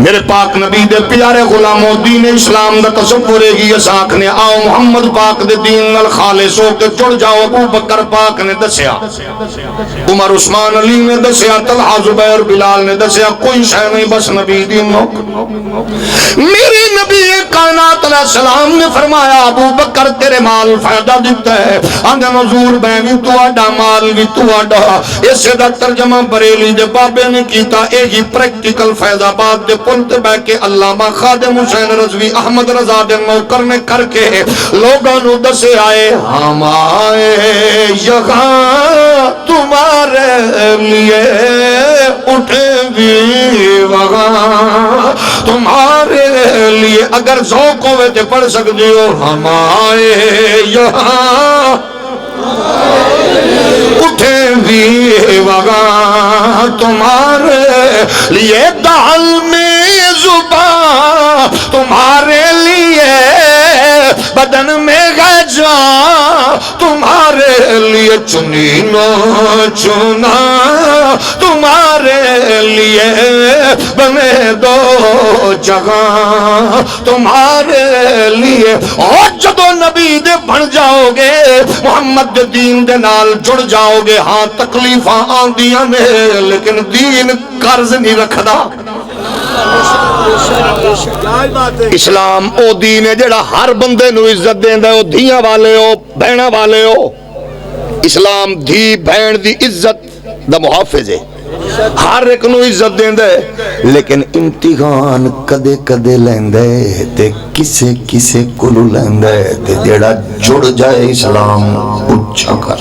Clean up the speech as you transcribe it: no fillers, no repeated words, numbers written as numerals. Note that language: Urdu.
میرے پاک نبی دے پیارے غلاموں دین اسلام دا تصور ہے کہ اس آنکھ نے آؤ محمد پاک دے دین نال خالص ہو کے جڑ جاؤ. ابو بکر پاک نے دسیا, عمر عثمان علی نے دسیا, طلحہ زبیر بلال نے دسیا, کوئی شے نہیں بس نبی دی موک. میرے نبی کائنات علیہ السلام نے فرمایا ابو بکر تیرے مال فائدہ دیتا ہے. آندے حضور میں بھی تو آڈا مال بھی تو آڈا. اسے دا ترجمہ بریلی دے بابے نے کیتا. ایہی پریکٹیکل فیض آباد دے پلتے بے کے علامہ خادم حسین رضوی احمد رضا دے موکر نے کر کے لوگاں نو دسے آئے ہم آئے یہاں تمہارے لیے اٹھے بھی وہاں تمہارے لیے. اگر ذوق ہوئے تے پڑھ سکتے ہو ہم آئے یہاں اٹھے بھی وہاں تمہارے لیے. دال میں زبان تمہارے لیے بدن میں گجا تمہارے لیے چنی نو چنا تمہارے لیے بنے دو جگہ تمہارے لیے. اور جدو نبی دے بن جاؤ گے محمد دین دے نال جڑ جاؤ گے. ہاں تکلیفاں آندیاں نے لیکن دین قرض نہیں رکھدا. اسلام او دین ہے جڑا ہر بندے نو عزت دیندا ہے. او دھیاں والے ہو بہناں والے ہو. اسلام دھی بہن دی عزت دا محافظ ہے. ہر ایک نو عزت دیندا ہے لیکن امتحان کدے کدے لیندا ہے تے کسے کسے کولو لیندا ہے تے جڑا جڑ جائے اسلام اچھا کر